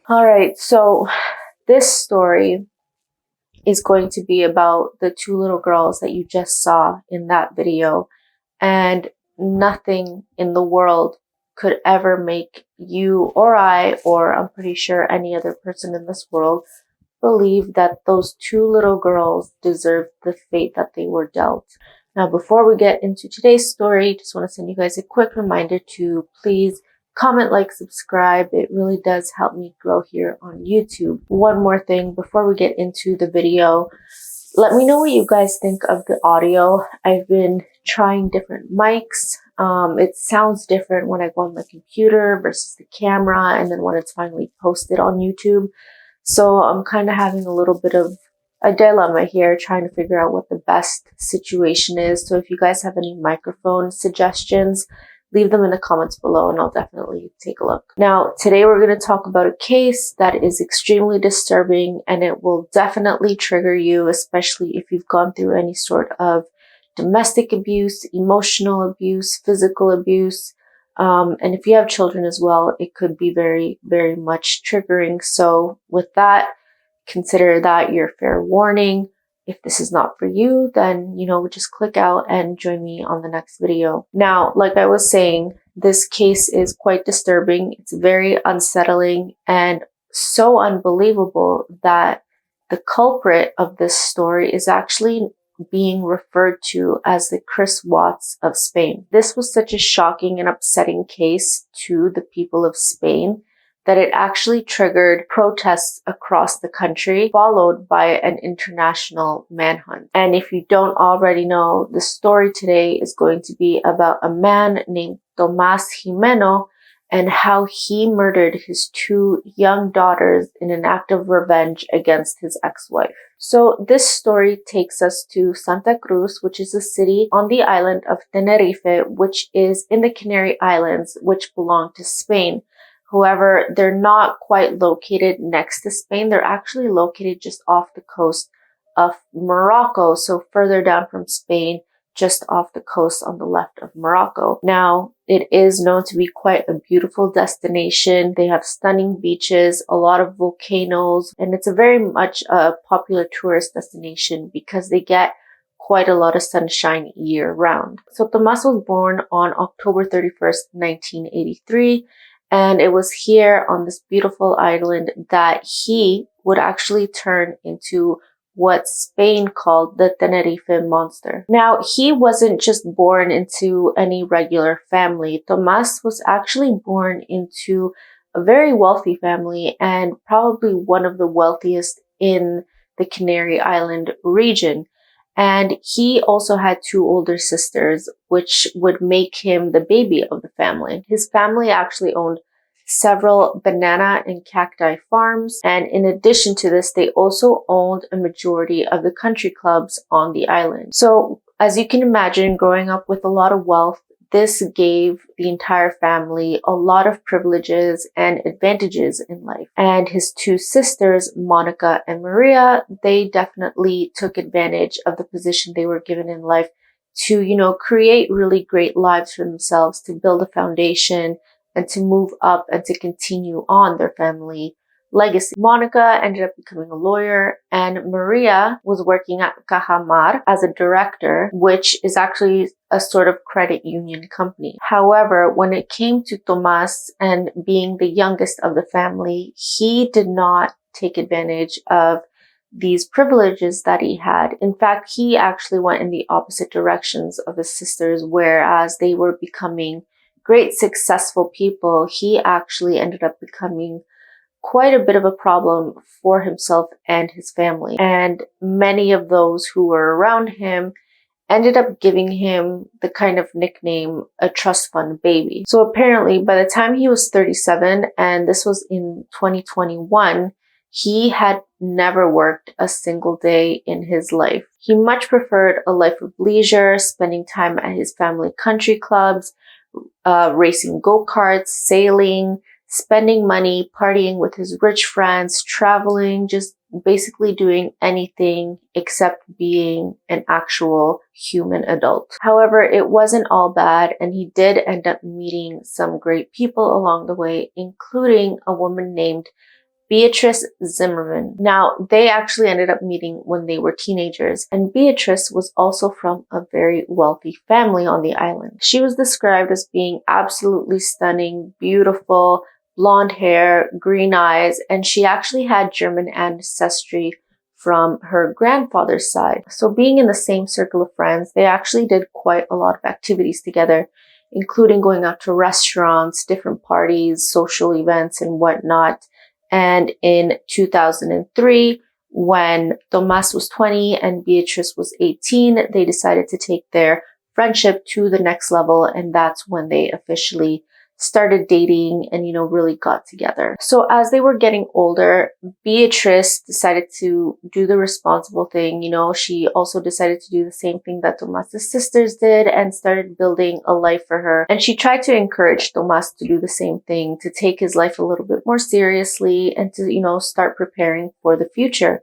Alright, so this story is going to be about the two little girls that you just saw in that video, and nothing in the world could ever make you or I, or I'm pretty sure any other person in this world, believe that those two little girls deserved the fate that they were dealt. Now, before we get into today's story, just want to send you guys a quick reminder to please comment, like, subscribe. It really does help me grow here on YouTube. One more thing before we get into the video, let me know what you guys think of the audio. I've been trying different mics. It sounds different when I go on my computer versus the camera, and then when it's finally posted on YouTube. So I'm kind of having a little bit of a dilemma here, trying to figure out what the best situation is. So if you guys have any microphone suggestions, leave them in the comments below and I'll definitely take a look. Now, today we're going to talk about a case that is extremely disturbing, and it will definitely trigger you, especially if you've gone through any sort of domestic abuse, emotional abuse, physical abuse. And if you have children as well, it could be very, very much triggering. So with that, consider that your fair warning. If this is not for you, then, just click out and join me on the next video. Now, like I was saying, this case is quite disturbing. It's very unsettling and so unbelievable that the culprit of this story is actually being referred to as the Chris Watts of Spain. This was such a shocking and upsetting case to the people of Spain that it actually triggered protests across the country, followed by an international manhunt. And if you don't already know, the story today is going to be about a man named Tomas Gimeno and how he murdered his two young daughters in an act of revenge against his ex-wife. So this story takes us to Santa Cruz, which is a city on the island of Tenerife, which is in the Canary Islands, which belong to Spain. However, they're not quite located next to Spain. They're actually located just off the coast of Morocco, so further down from Spain, just off the coast on the left of Morocco. Now, it is known to be quite a beautiful destination. They have stunning beaches, a lot of volcanoes, and it's a very much a popular tourist destination because they get quite a lot of sunshine year round. So Tomas was born on October 31st, 1983. And it was here on this beautiful island that he would actually turn into what Spain called the Tenerife Monster. Now, he wasn't just born into any regular family. Tomas was actually born into a very wealthy family and probably one of the wealthiest in the Canary Island region. And he also had two older sisters, which would make him the baby of the family. His family actually owned several banana and cacti farms. And in addition to this, they also owned a majority of the country clubs on the island. So as you can imagine, growing up with a lot of wealth, this gave the entire family a lot of privileges and advantages in life. And his two sisters, Monica and Maria, they definitely took advantage of the position they were given in life to, create really great lives for themselves, to build a foundation and to move up and to continue on their family legacy. Monica ended up becoming a lawyer, and Maria was working at Cajamar as a director, which is actually a sort of credit union company. However, when it came to Tomas and being the youngest of the family, he did not take advantage of these privileges that he had. In fact, he actually went in the opposite directions of his sisters, whereas they were becoming great successful people, he actually ended up becoming quite a bit of a problem for himself and his family. And many of those who were around him ended up giving him the kind of nickname, a trust fund baby. So apparently by the time he was 37, and this was in 2021, he had never worked a single day in his life. He much preferred a life of leisure, spending time at his family country clubs, racing go-karts, sailing, spending money, partying with his rich friends, traveling, just basically doing anything except being an actual human adult. However, it wasn't all bad, and he did end up meeting some great people along the way, including a woman named Beatrice Zimmerman. Now, they actually ended up meeting when they were teenagers, and Beatrice was also from a very wealthy family on the island. She was described as being absolutely stunning, beautiful, blonde hair, green eyes, and she actually had German ancestry from her grandfather's side. So being in the same circle of friends, they actually did quite a lot of activities together, including going out to restaurants, different parties, social events, and whatnot. And in 2003, when Tomas was 20 and Beatrice was 18, they decided to take their friendship to the next level. And that's when they officially started dating and, really got together. So as they were getting older, Beatrice decided to do the responsible thing. She also decided to do the same thing that Tomas's sisters did and started building a life for her. And she tried to encourage Tomas to do the same thing, to take his life a little bit more seriously and to, start preparing for the future.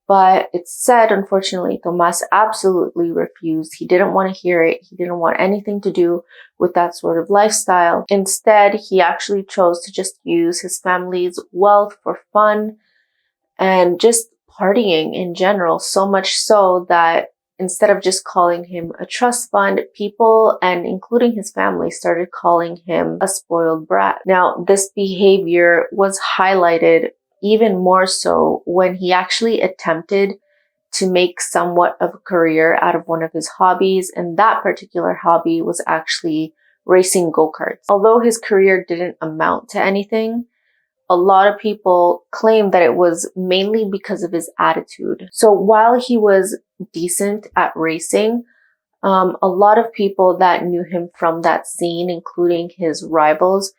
But it's said, unfortunately, Tomas absolutely refused. He didn't want to hear it. He didn't want anything to do with that sort of lifestyle. Instead, he actually chose to just use his family's wealth for fun and just partying in general. So much so that instead of just calling him a trust fund, people, and including his family, started calling him a spoiled brat. Now, this behavior was highlighted even more so when he actually attempted to make somewhat of a career out of one of his hobbies, and that particular hobby was actually racing go-karts. Although his career didn't amount to anything, a lot of people claim that it was mainly because of his attitude. So while he was decent at racing, a lot of people that knew him from that scene, including his rivals,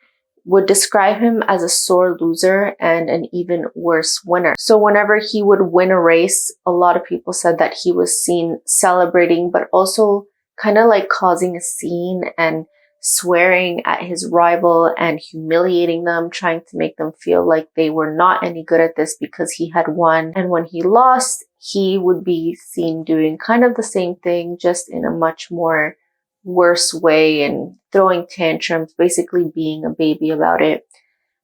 would describe him as a sore loser and an even worse winner. So whenever he would win a race, a lot of people said that he was seen celebrating, but also kind of like causing a scene and swearing at his rival and humiliating them, trying to make them feel like they were not any good at this because he had won. And when he lost, he would be seen doing kind of the same thing, just in a much more worse way and throwing tantrums, basically being a baby about it.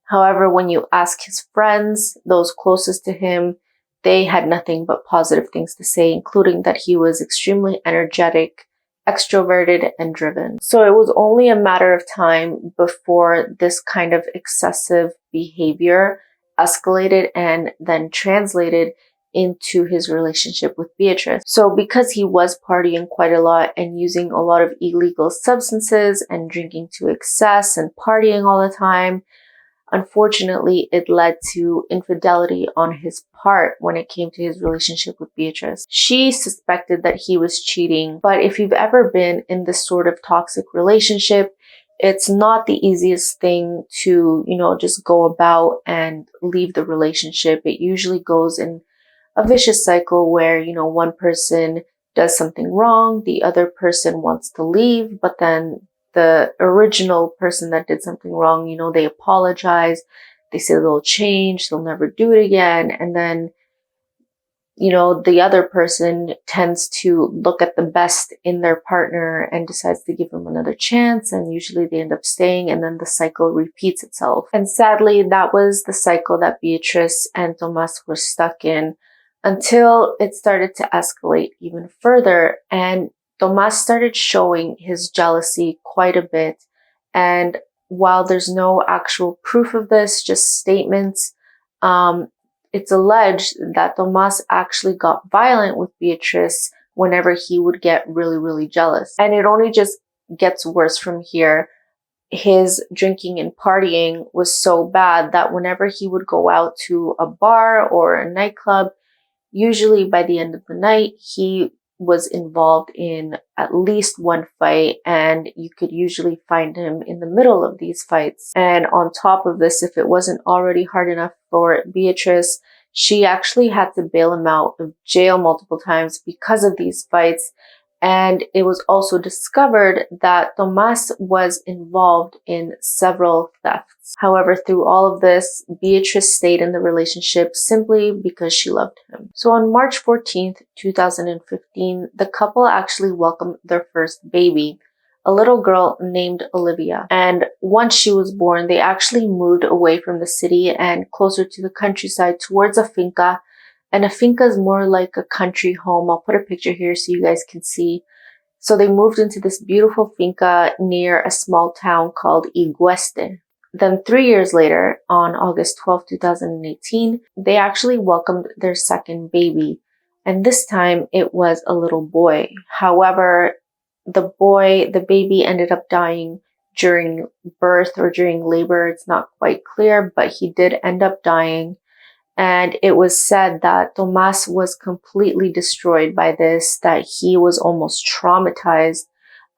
However, when you ask his friends, those closest to him, they had nothing but positive things to say, including that he was extremely energetic, extroverted, and driven. So it was only a matter of time before this kind of excessive behavior escalated and then translated into his relationship with Beatrice. So because he was partying quite a lot and using a lot of illegal substances and drinking to excess and partying all the time, unfortunately, it led to infidelity on his part when it came to his relationship with Beatrice. She suspected that he was cheating, but if you've ever been in this sort of toxic relationship, it's not the easiest thing to, just go about and leave the relationship. It usually goes in a vicious cycle where, one person does something wrong, the other person wants to leave, but then the original person that did something wrong, they apologize, they say they'll change, they'll never do it again, and then, the other person tends to look at the best in their partner and decides to give them another chance, and usually they end up staying, and then the cycle repeats itself. And sadly, that was the cycle that Beatrice and Tomas were stuck in, until it started to escalate even further, and Tomas started showing his jealousy quite a bit. And while there's no actual proof of this, just statements, it's alleged that Tomas actually got violent with Beatrice whenever he would get really, really jealous. And it only just gets worse from here. His drinking and partying was so bad that whenever he would go out to a bar or a nightclub, usually by the end of the night, he was involved in at least one fight, and you could usually find him in the middle of these fights. And on top of this, if it wasn't already hard enough for Beatrice, she actually had to bail him out of jail multiple times because of these fights. And it was also discovered that Tomas was involved in several thefts. However, through all of this, Beatrice stayed in the relationship simply because she loved him. So on March 14th, 2015, the couple actually welcomed their first baby, a little girl named Olivia. And once she was born, they actually moved away from the city and closer to the countryside towards a finca. And a finca is more like a country home. I'll put a picture here so you guys can see. So they moved into this beautiful finca near a small town called Igueste. Then 3 years later, on August 12, 2018, they actually welcomed their second baby. And this time it was a little boy. However, the baby ended up dying during birth or during labor. It's not quite clear, but he did end up dying. And it was said that Tomas was completely destroyed by this, that he was almost traumatized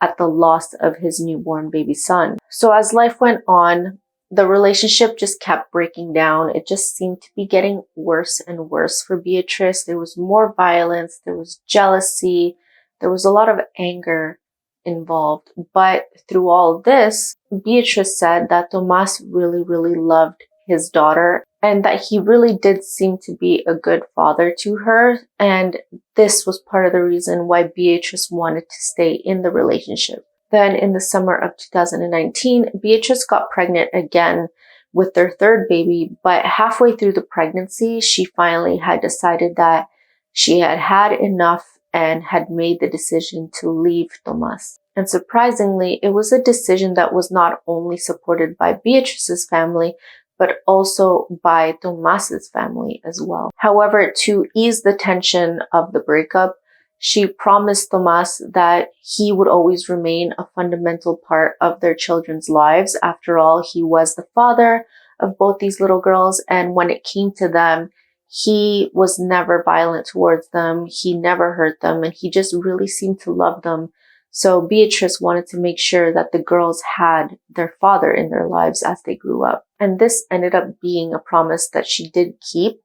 at the loss of his newborn baby son. So as life went on, the relationship just kept breaking down. It just seemed to be getting worse and worse for Beatrice. There was more violence, there was jealousy, there was a lot of anger involved. But through all this, Beatrice said that Tomas really, really loved his daughter and that he really did seem to be a good father to her. And this was part of the reason why Beatrice wanted to stay in the relationship. Then in the summer of 2019, Beatrice got pregnant again with their third baby, but halfway through the pregnancy, she finally had decided that she had had enough and had made the decision to leave Tomas. And surprisingly, it was a decision that was not only supported by Beatrice's family, but also by Tomas's family as well. However, to ease the tension of the breakup, she promised Tomas that he would always remain a fundamental part of their children's lives. After all, he was the father of both these little girls, and when it came to them, he was never violent towards them, he never hurt them, and he just really seemed to love them. So Beatrice wanted to make sure that the girls had their father in their lives as they grew up. And this ended up being a promise that she did keep.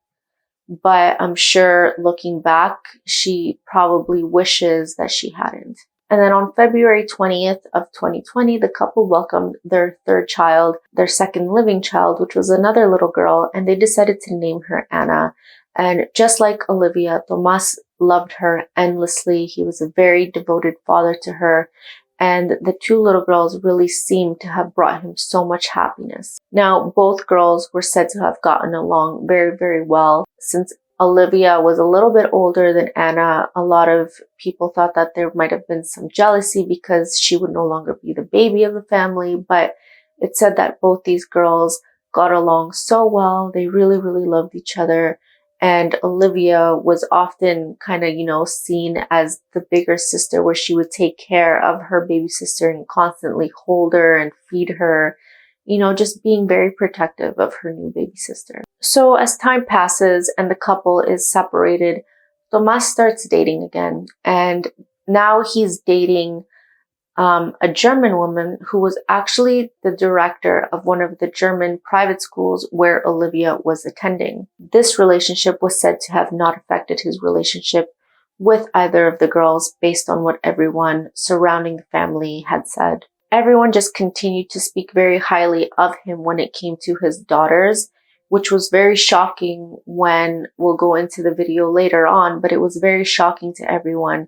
But I'm sure looking back, she probably wishes that she hadn't. And then on February 20th of 2020, the couple welcomed their third child, their second living child, which was another little girl, and they decided to name her Anna. And just like Olivia, Tomas loved her endlessly. He was a very devoted father to her. And the two little girls really seemed to have brought him so much happiness. Now, both girls were said to have gotten along very, very well. Since Olivia was a little bit older than Anna, a lot of people thought that there might have been some jealousy because she would no longer be the baby of the family. But it said that both these girls got along so well. They really, really loved each other. And Olivia was often kind of, seen as the bigger sister, where she would take care of her baby sister and constantly hold her and feed her, just being very protective of her new baby sister. So as time passes and the couple is separated, Tomas starts dating again. And now he's dating a German woman who was actually the director of one of the German private schools where Olivia was attending. This relationship was said to have not affected his relationship with either of the girls based on what everyone surrounding the family had said. Everyone just continued to speak very highly of him when it came to his daughters, which was very shocking when we'll go into the video later on, but it was very shocking to everyone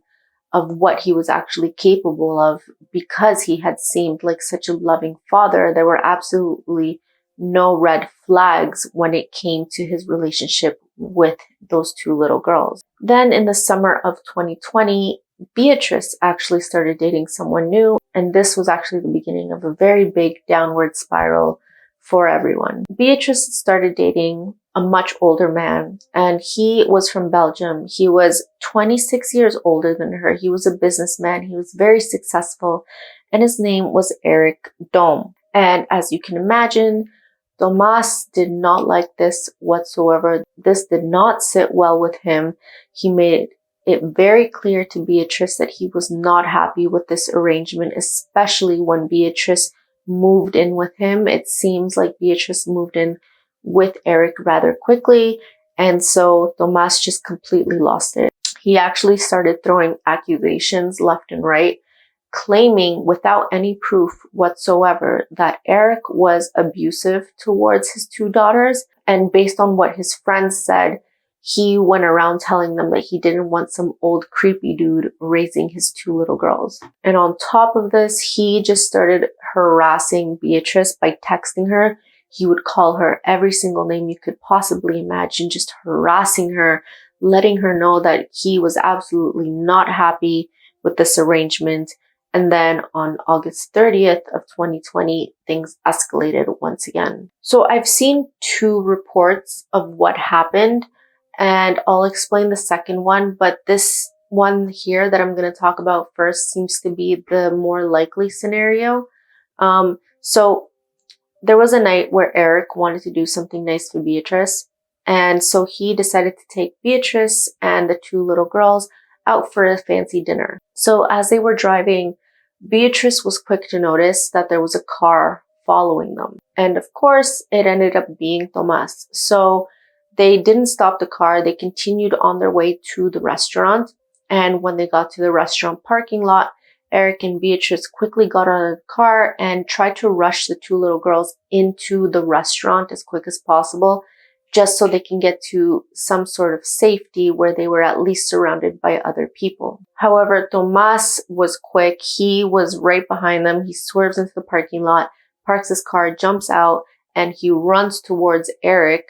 of what he was actually capable of because he had seemed like such a loving father. There were absolutely no red flags when it came to his relationship with those two little girls. Then in the summer of 2020, Beatrice actually started dating someone new, and this was actually the beginning of a very big downward spiral for everyone. Beatrice started dating a much older man, and he was from Belgium. He was 26 years older than her. He was a businessman. He was very successful, and his name was Eric Dom. And as you can imagine, Tomas did not like this whatsoever. This did not sit well with him. He made it very clear to Beatrice that he was not happy with this arrangement, especially when Beatrice moved in with him. It seems like Beatrice moved in with Eric rather quickly, and so Tomas just completely lost it. He actually started throwing accusations left and right, claiming without any proof whatsoever that Eric was abusive towards his two daughters. And based on what his friends said, he went around telling them that he didn't want some old creepy dude raising his 2 little girls. And on top of this, he just started harassing Beatrice by texting her. He would call her every single name you could possibly imagine, just harassing her, letting her know that he was absolutely not happy with this arrangement. And then on August 30th of 2020, things escalated once again. So I've seen 2 reports of what happened, and I'll explain the second one, but this one here that I'm going to talk about first seems to be the more likely scenario. So there was a night where Eric wanted to do something nice for Beatrice, and so he decided to take Beatrice and the 2 little girls out for a fancy dinner. So as they were driving, Beatrice was quick to notice that there was a car following them. And of course, it ended up being Tomas. So they didn't stop the car. They continued on their way to the restaurant. And when they got to the restaurant parking lot, Eric and Beatrice quickly got out of the car and tried to rush the 2 little girls into the restaurant as quick as possible, just so they can get to some sort of safety where they were at least surrounded by other people. However, Tomas was quick. He was right behind them. He swerves into the parking lot, parks his car, jumps out, and he runs towards Eric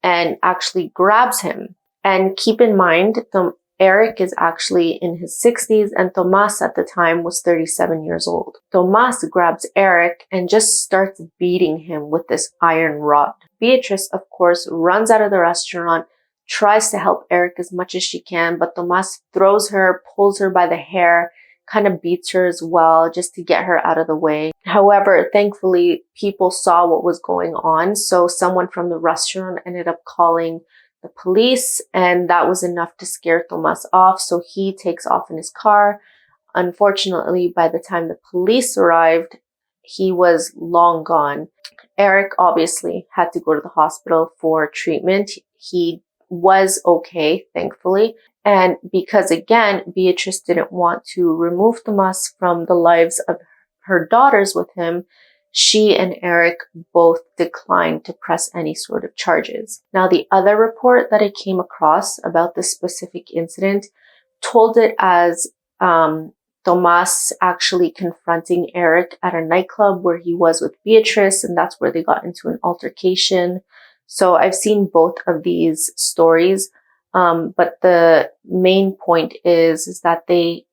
and actually grabs him. And keep in mind, Eric is actually in his 60s and Tomas at the time was 37 years old. Tomas grabs Eric and just starts beating him with this iron rod. Beatrice, of course, runs out of the restaurant, tries to help Eric as much as she can, but Tomas throws her, pulls her by the hair, kind of beats her as well just to get her out of the way. However, thankfully, people saw what was going on, so someone from the restaurant ended up calling the police, and that was enough to scare Tomas off, so he takes off in his car. Unfortunately, by the time the police arrived, he was long gone. Eric obviously had to go to the hospital for treatment. He was okay, thankfully. And because, again, Beatrice didn't want to remove Tomas from the lives of her daughters with him, she and Eric both declined to press any sort of charges. Now, the other report that I came across about this specific incident told it as Tomas actually confronting Eric at a nightclub where he was with Beatrice, and that's where they got into an altercation. So I've seen both of these stories, but the main point is that they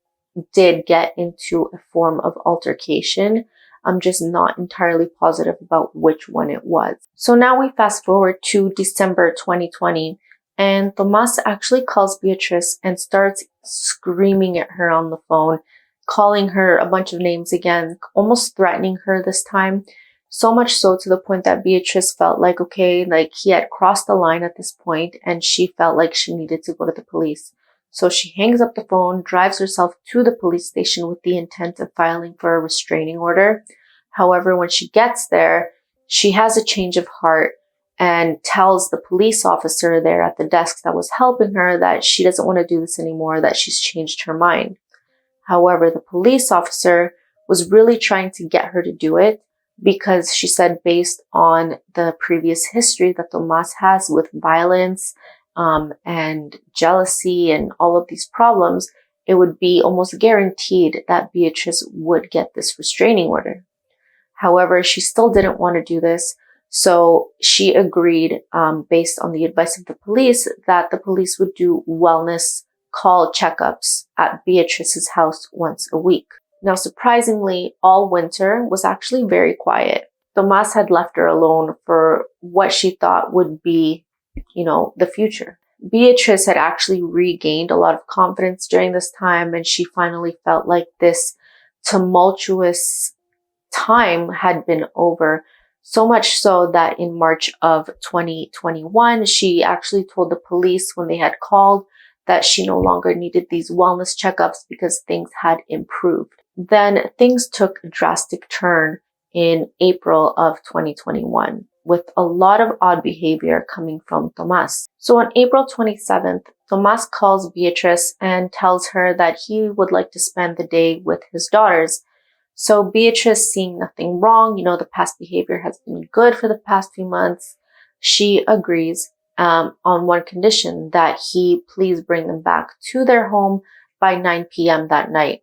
did get into a form of altercation. I'm just not entirely positive about which one it was. So now we fast forward to December 2020, and Tomas actually calls Beatrice and starts screaming at her on the phone, calling her a bunch of names again, almost threatening her this time. So much so to the point that Beatrice felt like, okay, like he had crossed the line at this point, and she felt like she needed to go to the police. So she hangs up the phone, drives herself to the police station with the intent of filing for a restraining order. However, when she gets there, she has a change of heart and tells the police officer there at the desk that was helping her that she doesn't want to do this anymore, that she's changed her mind. However, the police officer was really trying to get her to do it because she said based on the previous history that Tomas has with violence, and jealousy and all of these problems, it would be almost guaranteed that Beatrice would get this restraining order. However, she still didn't want to do this, so she agreed, based on the advice of the police, that the police would do wellness call checkups at Beatrice's house once a week. Now, surprisingly, all winter was actually very quiet. Tomas had left her alone for what she thought would be the future. Beatrice had actually regained a lot of confidence during this time, and she finally felt like this tumultuous time had been over. So much so that in March of 2021, she actually told the police when they had called that she no longer needed these wellness checkups because things had improved. Then things took a drastic turn in April of 2021. With a lot of odd behavior coming from Tomas. So on April 27th, Tomas calls Beatrice and tells her that he would like to spend the day with his daughters. So Beatrice, seeing nothing wrong, the past behavior has been good for the past few months, she agrees. on one condition, that he please bring them back to their home by 9 p.m. that night.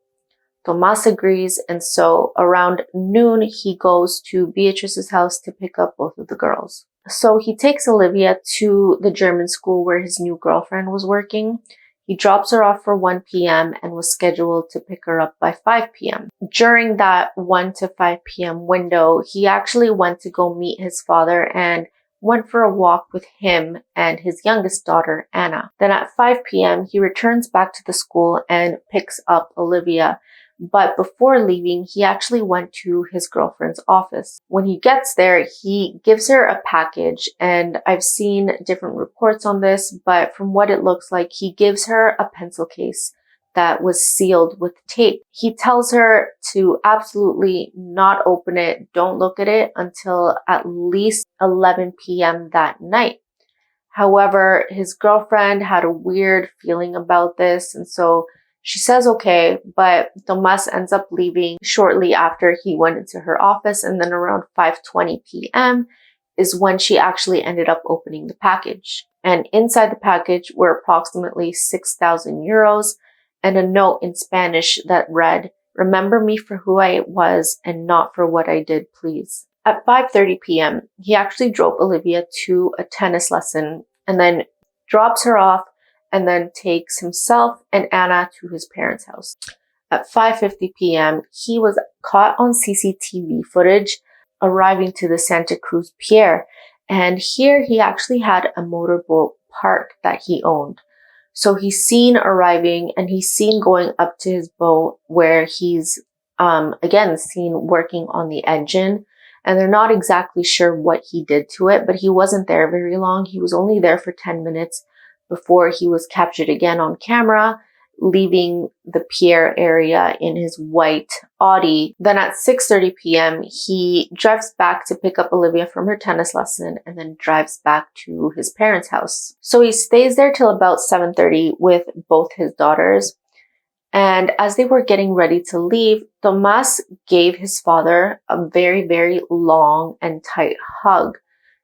Tomas agrees, and so around noon, he goes to Beatrice's house to pick up both of the girls. So he takes Olivia to the German school where his new girlfriend was working. He drops her off for 1 p.m. and was scheduled to pick her up by 5 p.m. During that 1 to 5 p.m. window, he actually went to go meet his father and went for a walk with him and his youngest daughter, Anna. Then at 5 p.m., he returns back to the school and picks up Olivia. But before leaving, he actually went to his girlfriend's office. When he gets there, he gives her a package, and I've seen different reports on this, but from what it looks like, he gives her a pencil case that was sealed with tape. He tells her to absolutely not open it, don't look at it until at least 11 p.m. that night. However, his girlfriend had a weird feeling about this, and so she says okay, but Tomas ends up leaving shortly after he went into her office, and then around 5:20 p.m. is when she actually ended up opening the package. And inside the package were approximately 6,000 euros and a note in Spanish that read, "Remember me for who I was and not for what I did, please." At 5:30 p.m., he actually drove Olivia to a tennis lesson and then drops her off and then takes himself and Anna to his parents' house. At 5:50 p.m., he was caught on CCTV footage arriving to the Santa Cruz Pier, and here he actually had a motorboat park that he owned. So he's seen arriving and he's seen going up to his boat where he's again seen working on the engine, and they're not exactly sure what he did to it, but he wasn't there very long. He was only there for 10 minutes before he was captured again on camera, leaving the pier area in his white Audi. Then at 6:30 p.m., he drives back to pick up Olivia from her tennis lesson and then drives back to his parents' house. So he stays there till about 7:30 with both his daughters. And as they were getting ready to leave, Tomas gave his father a very, very long and tight hug.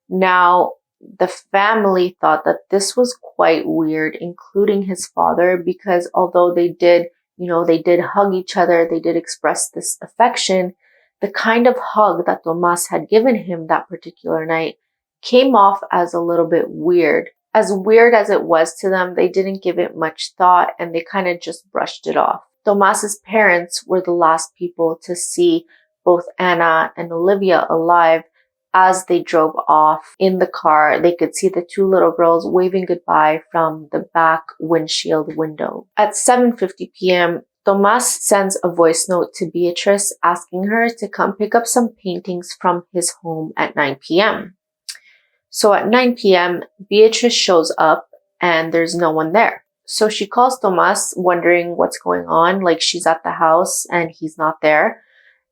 Now, the family thought that this was quite weird, including his father, because although they did hug each other, they did express this affection, the kind of hug that Tomas had given him that particular night came off as a little bit weird. As weird as it was to them, they didn't give it much thought and they kind of just brushed it off. Tomas's parents were the last people to see both Anna and Olivia alive. As they drove off in the car, they could see the two little girls waving goodbye from the back windshield window. At 7:50 p.m., Tomas sends a voice note to Beatrice asking her to come pick up some paintings from his home at 9 p.m. So at 9 p.m., Beatrice shows up and there's no one there. So she calls Tomas wondering what's going on, like she's at the house and he's not there.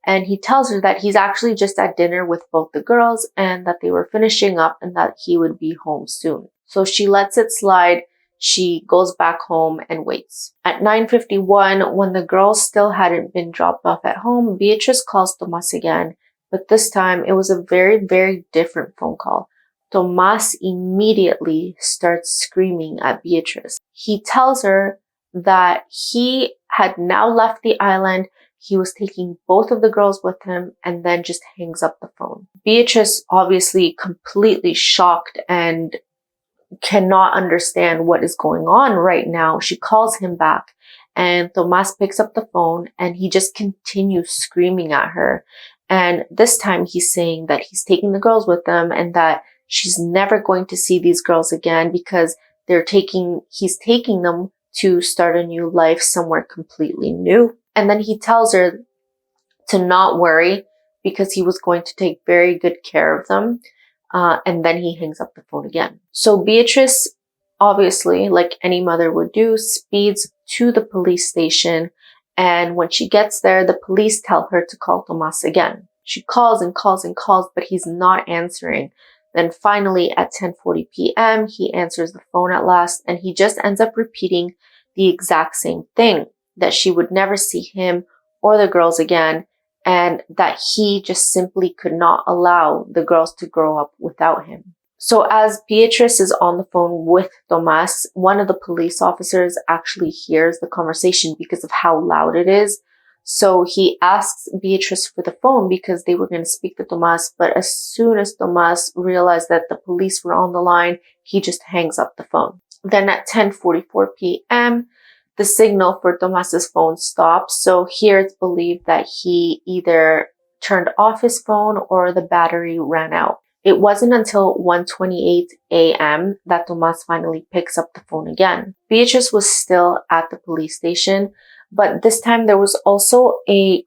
And he tells her that he's actually just at dinner with both the girls and that they were finishing up and that he would be home soon. So she lets it slide. She goes back home and waits. At 9:51, when the girls still hadn't been dropped off at home, Beatrice calls Tomas again, but this time it was a very, very different phone call. Tomas immediately starts screaming at Beatrice. He tells her that he had now left the island. He was taking both of the girls with him and then just hangs up the phone. Beatrice, obviously completely shocked and cannot understand what is going on right now. She calls him back and Tomas picks up the phone and he just continues screaming at her. And this time he's saying that he's taking the girls with him and that she's never going to see these girls again because he's taking them to start a new life somewhere completely new. And then he tells her to not worry because he was going to take very good care of them. And then he hangs up the phone again. So Beatrice, obviously, like any mother would do, speeds to the police station. And when she gets there, the police tell her to call Tomas again. She calls and calls and calls, but he's not answering. Then finally at 10:40 p.m., he answers the phone at last, and he just ends up repeating the exact same thing, that she would never see him or the girls again, and that he just simply could not allow the girls to grow up without him. So as Beatrice is on the phone with Tomas, one of the police officers actually hears the conversation because of how loud it is. So he asks Beatrice for the phone because they were going to speak to Tomas. But as soon as Tomas realized that the police were on the line, he just hangs up the phone. Then at 10:44 p.m., the signal for Tomas's phone stops. So here it's believed that he either turned off his phone or the battery ran out. It wasn't until 1:28 a.m. that Tomas finally picks up the phone again. Beatrice was still at the police station, but this time there was also a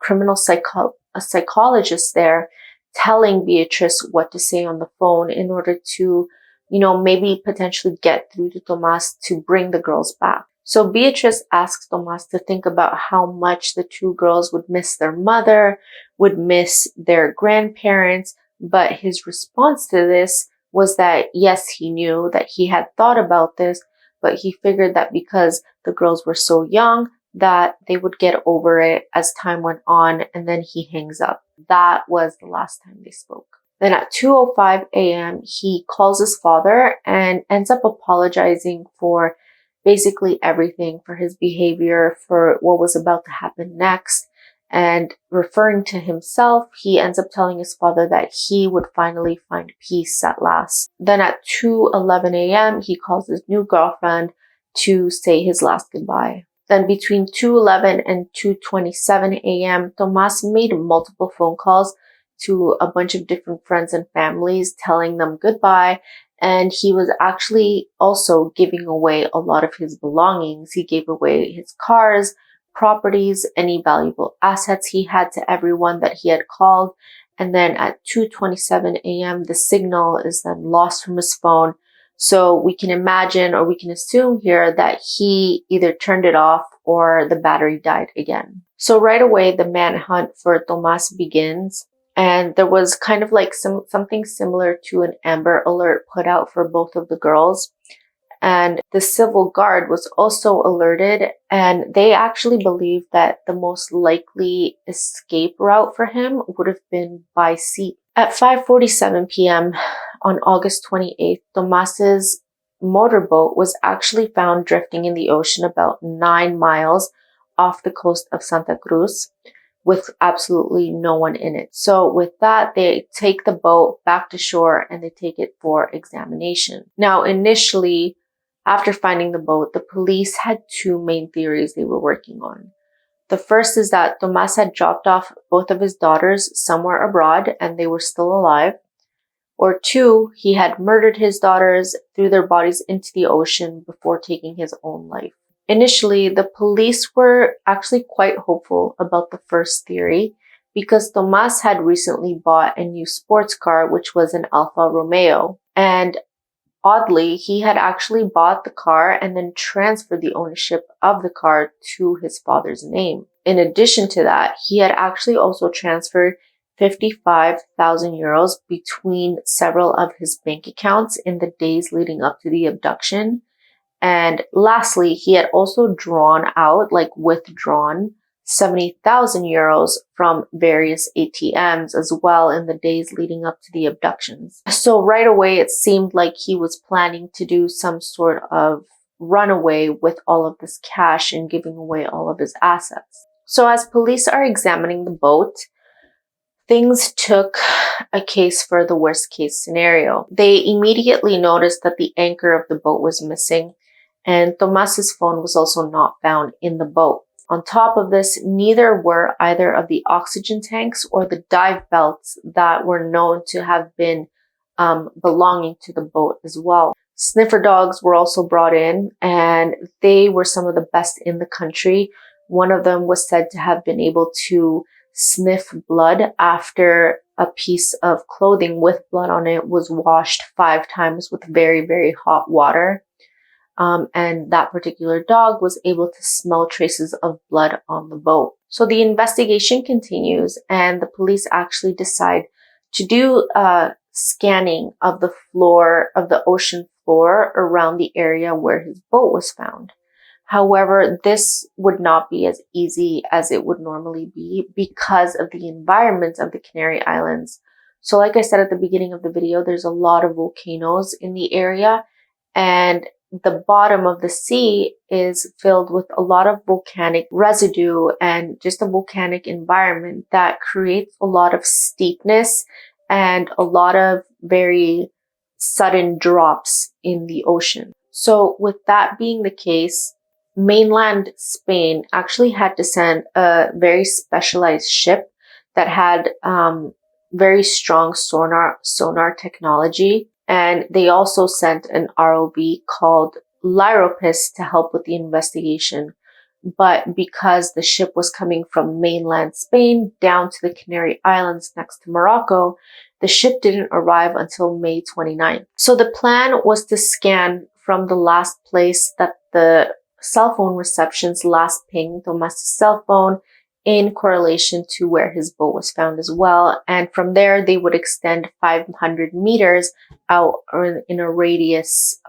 psychologist there telling Beatrice what to say on the phone in order to, maybe potentially get through to Tomas to bring the girls back. So Beatrice asks Tomas to think about how much the two girls would miss their mother, would miss their grandparents, but his response to this was that, yes, he knew that he had thought about this, but he figured that because the girls were so young, that they would get over it as time went on, and then he hangs up. That was the last time they spoke. Then at 2:05 a.m., he calls his father and ends up apologizing for basically everything, for his behavior, for what was about to happen next. And referring to himself, he ends up telling his father that he would finally find peace at last. Then at 2:11 a.m., he calls his new girlfriend to say his last goodbye. Then between 2:11 and 2:27 a.m., Tomas made multiple phone calls to a bunch of different friends and families, telling them goodbye. And he was actually also giving away a lot of his belongings. He gave away his cars, properties, any valuable assets he had to everyone that he had called. And then at 2:27 a.m., the signal is then lost from his phone. So we can imagine, or we can assume here, that he either turned it off or the battery died again. So right away, the manhunt for Tomas begins. And there was kind of like something similar to an Amber Alert put out for both of the girls. And the civil guard was also alerted, and they actually believed that the most likely escape route for him would have been by sea. At 5:47 p.m. on August 28th, Tomas's motorboat was actually found drifting in the ocean about 9 miles off the coast of Santa Cruz, with absolutely no one in it. So with that, they take the boat back to shore and they take it for examination. Now, initially, after finding the boat, the police had two main theories they were working on. The first is that Tomas had dropped off both of his daughters somewhere abroad and they were still alive. Or two, he had murdered his daughters, threw their bodies into the ocean before taking his own life. Initially, the police were actually quite hopeful about the first theory because Tomas had recently bought a new sports car, which was an Alfa Romeo. And oddly, he had actually bought the car and then transferred the ownership of the car to his father's name. In addition to that, he had actually also transferred 55,000 euros between several of his bank accounts in the days leading up to the abduction. And lastly, he had also withdrawn 70,000 euros from various ATMs as well in the days leading up to the abductions. So right away, it seemed like he was planning to do some sort of runaway with all of this cash and giving away all of his assets. So as police are examining the boat, things took a case for the worst case scenario. They immediately noticed that the anchor of the boat was missing, and Tomas's phone was also not found in the boat. On top of this, neither were either of the oxygen tanks or the dive belts that were known to have been belonging to the boat as well. Sniffer dogs were also brought in, and they were some of the best in the country. One of them was said to have been able to sniff blood after a piece of clothing with blood on it was washed 5 times with very, very hot water. And that particular dog was able to smell traces of blood on the boat. So the investigation continues, and the police actually decide to do a scanning of the floor, of the ocean floor around the area where his boat was found. However, this would not be as easy as it would normally be because of the environment of the Canary Islands. So like I said at the beginning of the video, there's a lot of volcanoes in the area, and the bottom of the sea is filled with a lot of volcanic residue and just a volcanic environment that creates a lot of steepness and a lot of very sudden drops in the ocean. So with that being the case, mainland Spain actually had to send a very specialized ship that had very strong sonar technology. And they also sent an ROV called Lyropis to help with the investigation. But because the ship was coming from mainland Spain down to the Canary Islands next to Morocco, the ship didn't arrive until May 29th. So the plan was to scan from the last place that the cell phone reception's last ping, Tomas' cell phone, in correlation to where his boat was found as well. And from there, they would extend 500 meters out in a radius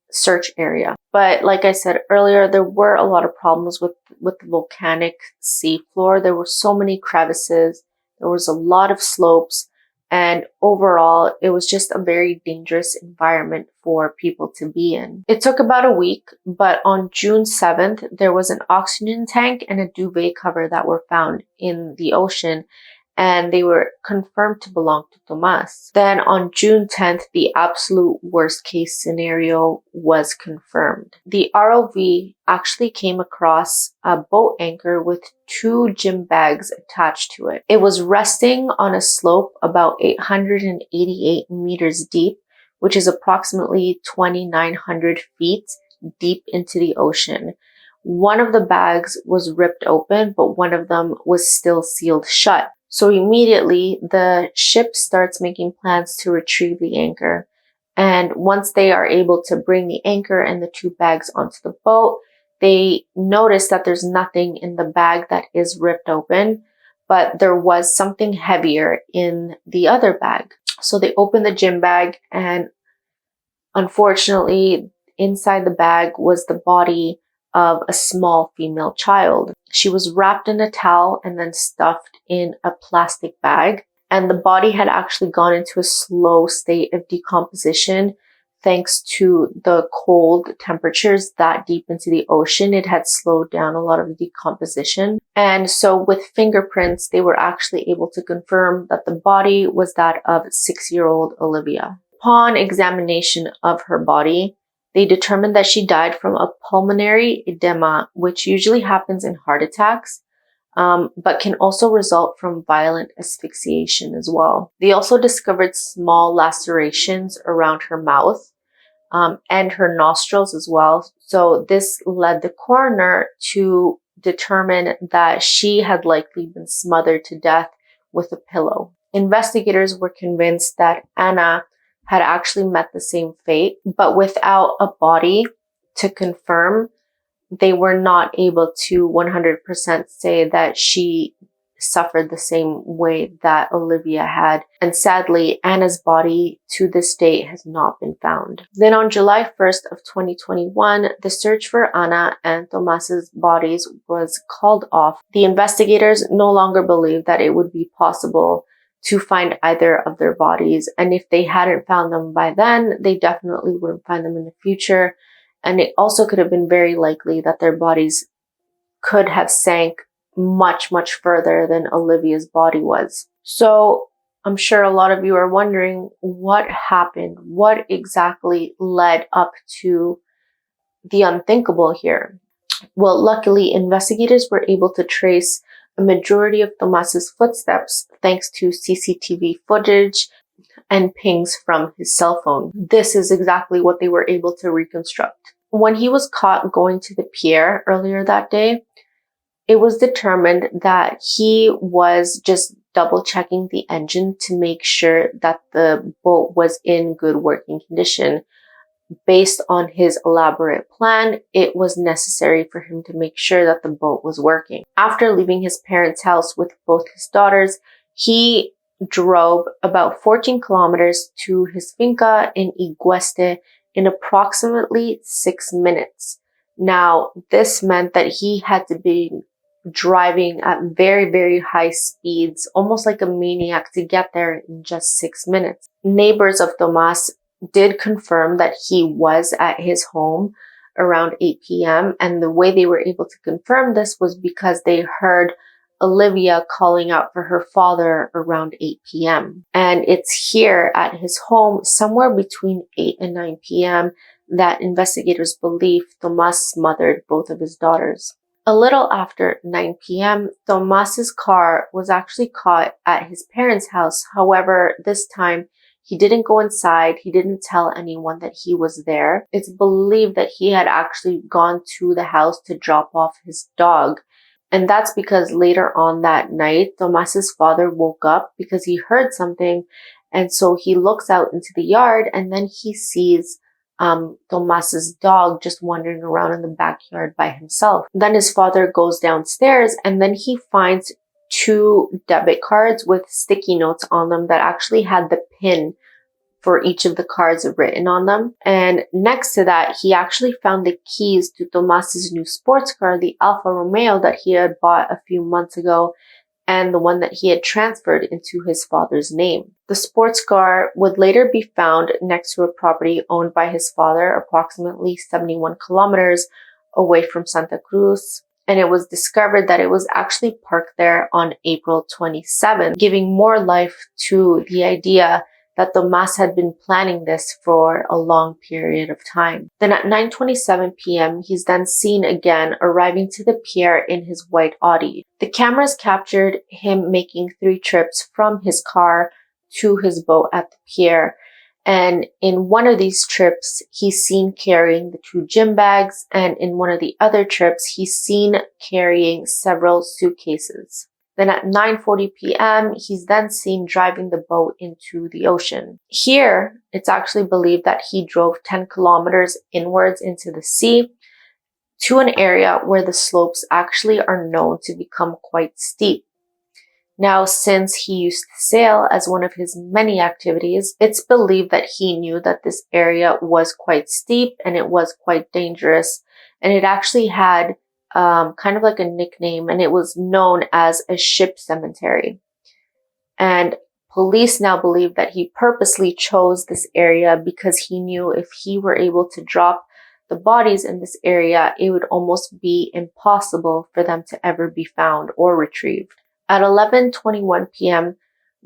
search area. But like I said earlier, there were a lot of problems with the volcanic seafloor. There were so many crevices. There was a lot of slopes. And overall, it was just a very dangerous environment for people to be in. It took about a week, but on June 7th, there was an oxygen tank and a duvet cover that were found in the ocean, and they were confirmed to belong to Tomas. Then on June 10th, the absolute worst case scenario was confirmed. The ROV actually came across a boat anchor with 2 gym bags attached to it. It was resting on a slope about 888 meters deep, which is approximately 2,900 feet deep into the ocean. One of the bags was ripped open, but one of them was still sealed shut. So immediately the ship starts making plans to retrieve the anchor. And once they are able to bring the anchor and the 2 bags onto the boat, they notice that there's nothing in the bag that is ripped open, but there was something heavier in the other bag. So they open the gym bag, and unfortunately, inside the bag was the body of a small female child. She was wrapped in a towel and then stuffed in a plastic bag. And the body had actually gone into a slow state of decomposition thanks to the cold temperatures that deep into the ocean. It had slowed down a lot of the decomposition. And so with fingerprints, they were actually able to confirm that the body was that of 6-year-old Olivia. Upon examination of her body, they determined that she died from a pulmonary edema, which usually happens in heart attacks, but can also result from violent asphyxiation as well. They also discovered small lacerations around her mouth and her nostrils as well. So this led the coroner to determine that she had likely been smothered to death with a pillow. Investigators were convinced that Anna had actually met the same fate, but without a body to confirm, they were not able to 100% say that she suffered the same way that Olivia had. And sadly, Anna's body to this date has not been found. Then on July 1st of 2021, the search for Anna and Tomas's bodies was called off. The investigators no longer believed that it would be possible to find either of their bodies. And if they hadn't found them by then, they definitely wouldn't find them in the future. And it also could have been very likely that their bodies could have sank much, much further than Olivia's body was. So I'm sure a lot of you are wondering what happened, what exactly led up to the unthinkable here. Well, luckily, investigators were able to trace a majority of Tomas's footsteps thanks to CCTV footage and pings from his cell phone. This is exactly what they were able to reconstruct. When he was caught going to the pier earlier that day, it was determined that he was just double checking the engine to make sure that the boat was in good working condition. Based on his elaborate plan, it was necessary for him to make sure that the boat was working. After leaving his parents' house with both his daughters, he drove about 14 kilometers to his finca in Igueste in approximately 6 minutes. Now, this meant that he had to be driving at very, very high speeds, almost like a maniac, to get there in just 6 minutes. Neighbors of Tomas did confirm that he was at his home around 8 p.m. And the way they were able to confirm this was because they heard Olivia calling out for her father around 8 p.m. And it's here at his home, somewhere between 8 and 9 p.m., that investigators believe Tomas smothered both of his daughters. A little after 9 p.m., Tomas's car was actually caught at his parents' house. However, this time he didn't go inside. He didn't tell anyone that he was there. It's believed that he had actually gone to the house to drop off his dog. And that's because later on that night, Tomas's father woke up because he heard something. And so he looks out into the yard and then he sees Tomas's dog just wandering around in the backyard by himself. Then his father goes downstairs and then he finds 2 debit cards with sticky notes on them that actually had the PIN for each of the cards written on them. And next to that, he actually found the keys to Tomas's new sports car, the Alfa Romeo that he had bought a few months ago, and the one that he had transferred into his father's name. The sports car would later be found next to a property owned by his father, approximately 71 kilometers away from Santa Cruz. And it was discovered that it was actually parked there on April 27th, giving more life to the idea that Tomas had been planning this for a long period of time. Then at 9:27 p.m., he's then seen again arriving to the pier in his white Audi. The cameras captured him making 3 trips from his car to his boat at the pier. And in one of these trips, he's seen carrying the 2 gym bags. And in one of the other trips, he's seen carrying several suitcases. Then at 9:40 p.m., he's then seen driving the boat into the ocean. Here, it's actually believed that he drove 10 kilometers inwards into the sea to an area where the slopes actually are known to become quite steep. Now, since he used to sail as one of his many activities, it's believed that he knew that this area was quite steep and it was quite dangerous. And it actually had kind of like a nickname, and it was known as a ship cemetery. And police now believe that he purposely chose this area because he knew if he were able to drop the bodies in this area, it would almost be impossible for them to ever be found or retrieved. At 11:21 p.m.,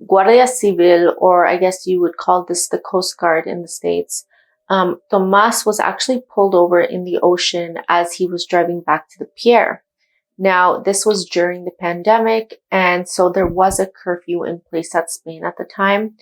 Guardia Civil, or I guess you would call this the Coast Guard in the States, Tomas was actually pulled over in the ocean as he was driving back to the pier. Now, this was during the pandemic, and so there was a curfew in place at Spain at the time.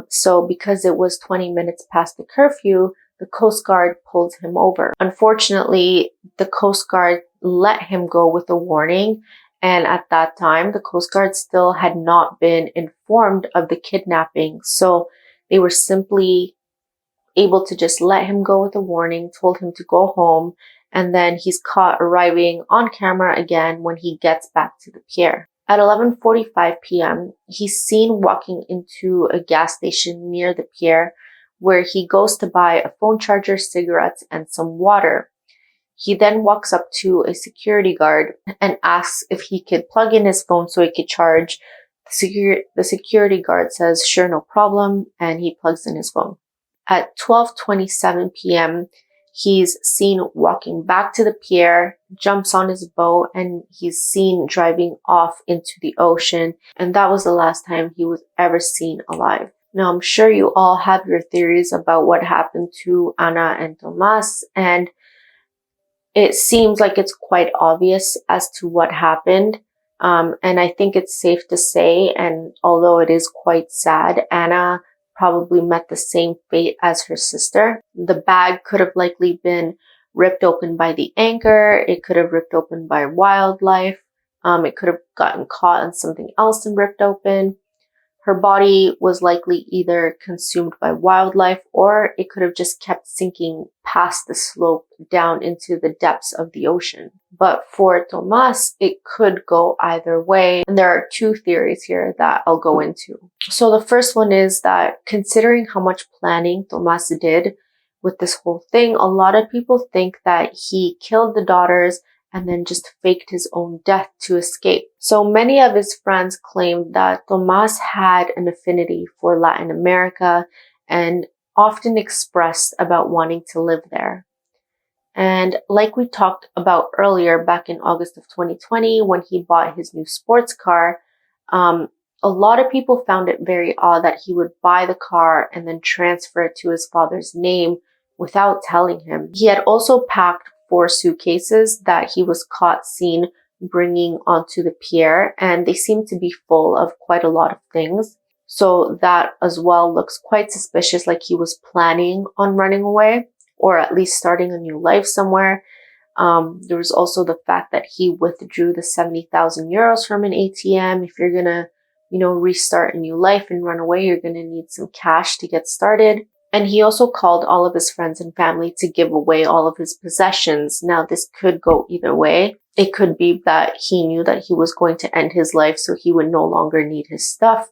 So because it was 20 minutes past the curfew, the Coast Guard pulled him over. Unfortunately, the Coast Guard let him go with a warning. And at that time, the Coast Guard still had not been informed of the kidnapping. So they were simply able to just let him go with a warning, told him to go home, and then he's caught arriving on camera again when he gets back to the pier. At 11:45 p.m., he's seen walking into a gas station near the pier where he goes to buy a phone charger, cigarettes, and some water. He then walks up to a security guard and asks if he could plug in his phone so he could charge. The security guard says, sure, no problem, and he plugs in his phone. At 12:27 p.m., he's seen walking back to the pier, jumps on his boat, and he's seen driving off into the ocean. And that was the last time he was ever seen alive. Now, I'm sure you all have your theories about what happened to Ana and Tomas, and it seems like it's quite obvious as to what happened. And I think it's safe to say, and although it is quite sad, Ana probably met the same fate as her sister. The bag could have likely been ripped open by the anchor. It could have ripped open by wildlife. It could have gotten caught on something else and ripped open. Her body was likely either consumed by wildlife, or it could have just kept sinking past the slope down into the depths of the ocean. But for Tomas, it could go either way. And there are 2 theories here that I'll go into. So the first one is that considering how much planning Tomas did with this whole thing, a lot of people think that he killed the daughters and then just faked his own death to escape. So many of his friends claimed that Tomas had an affinity for Latin America and often expressed about wanting to live there. And like we talked about earlier, back in August of 2020, when he bought his new sports car, a lot of people found it very odd that he would buy the car and then transfer it to his father's name without telling him. He had also packed 4 suitcases that he was caught seen bringing onto the pier, and they seemed to be full of quite a lot of things. So that as well looks quite suspicious, like he was planning on running away or at least starting a new life somewhere. There was also the fact that he withdrew the 70,000 euros from an ATM. If you're going to, restart a new life and run away, you're going to need some cash to get started. And he also called all of his friends and family to give away all of his possessions. Now, this could go either way. It could be that he knew that he was going to end his life, so he would no longer need his stuff.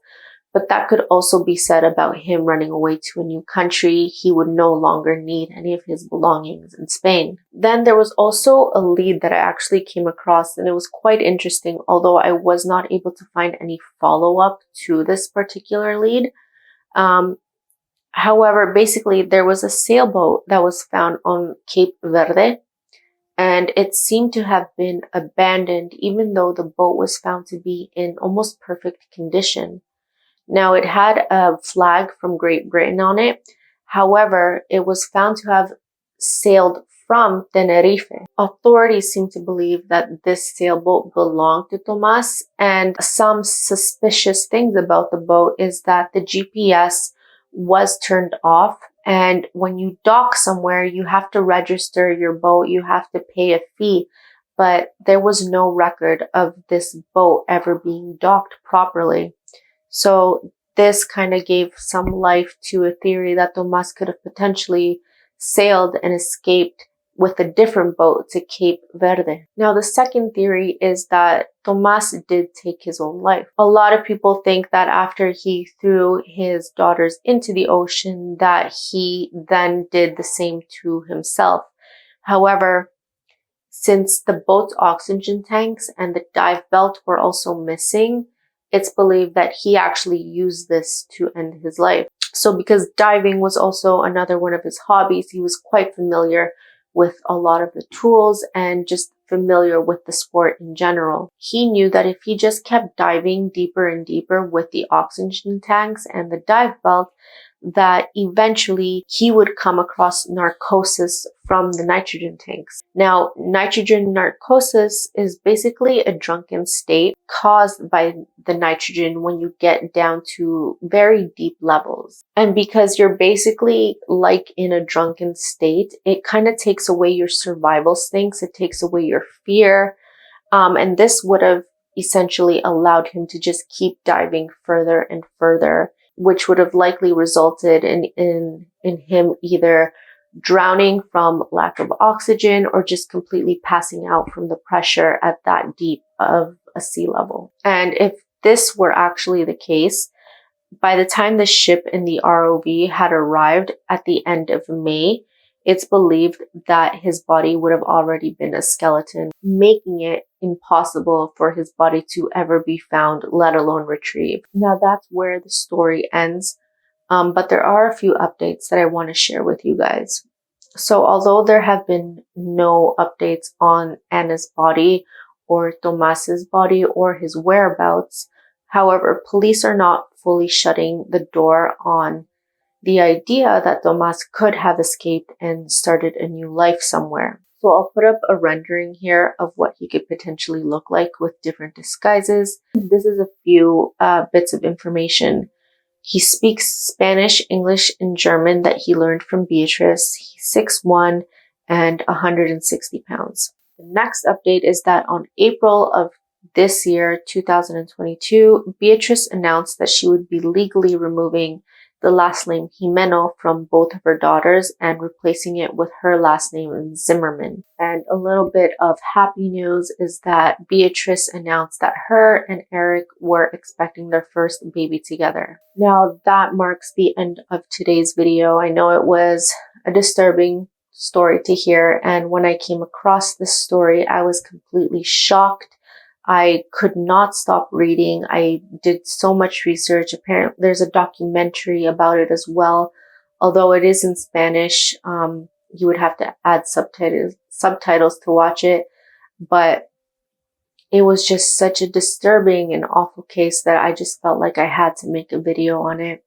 But that could also be said about him running away to a new country. He would no longer need any of his belongings in Spain. Then there was also a lead that I actually came across, and it was quite interesting, although I was not able to find any follow-up to this particular lead. However, basically, there was a sailboat that was found on Cape Verde, and it seemed to have been abandoned, even though the boat was found to be in almost perfect condition. Now, it had a flag from Great Britain on it. However, it was found to have sailed from Tenerife. Authorities seem to believe that this sailboat belonged to Tomas, and some suspicious things about the boat is that the GPS was turned off, and when you dock somewhere, you have to register your boat, you have to pay a fee, but there was no record of this boat ever being docked properly. So this kind of gave some life to a theory that Tomas could have potentially sailed and escaped with a different boat to Cape Verde. Now, the second theory is that Tomas did take his own life. A lot of people think that after he threw his daughters into the ocean, that he then did the same to himself. However, since the boat's oxygen tanks and the dive belt were also missing, it's believed that he actually used this to end his life. So because diving was also another one of his hobbies, he was quite familiar with a lot of the tools and just familiar with the sport in general. He knew that if he just kept diving deeper and deeper with the oxygen tanks and the dive belt, that eventually he would come across narcosis from the nitrogen tanks. Now, nitrogen narcosis is basically a drunken state caused by the nitrogen when you get down to very deep levels. And because you're basically like in a drunken state, it kind of takes away your survival instincts, it takes away your fear, and this would have essentially allowed him to just keep diving further and further, which would have likely resulted in him either drowning from lack of oxygen or just completely passing out from the pressure at that deep of a sea level. And if this were actually the case, by the time the ship and the ROV had arrived at the end of May, it's believed that his body would have already been a skeleton, making it impossible for his body to ever be found, let alone retrieved. Now that's where the story ends, but there are a few updates that I want to share with you guys. So although there have been no updates on Anna's body or Tomas's body or his whereabouts, however, police are not fully shutting the door on the idea that Tomas could have escaped and started a new life somewhere. So I'll put up a rendering here of what he could potentially look like with different disguises. This is a few bits of information. He speaks Spanish, English, and German that he learned from Beatrice. He's 6'1" and 160 pounds. The next update is that on April of this year, 2022, Beatrice announced that she would be legally removing the last name Gimeno from both of her daughters and replacing it with her last name Zimmerman. And a little bit of happy news is that Beatrice announced that her and Eric were expecting their first baby together. Now that marks the end of today's video. I know it was a disturbing story to hear. And when I came across this story, I was completely shocked. I could not stop reading. I did so much research. Apparently, there's a documentary about it as well. Although it is in Spanish, you would have to add subtitles to watch it. But it was just such a disturbing and awful case that I just felt like I had to make a video on it.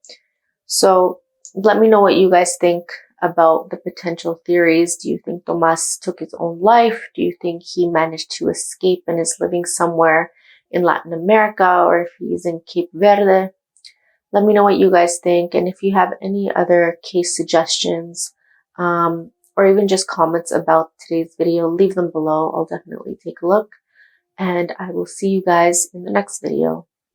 So let me know what you guys think about the potential theories. Do you think Tomas took his own life? Do you think he managed to escape and is living somewhere in Latin America, or if he's in Cape Verde? Let me know what you guys think. And if you have any other case suggestions, or even just comments about today's video, leave them below. I'll definitely take a look. And I will see you guys in the next video.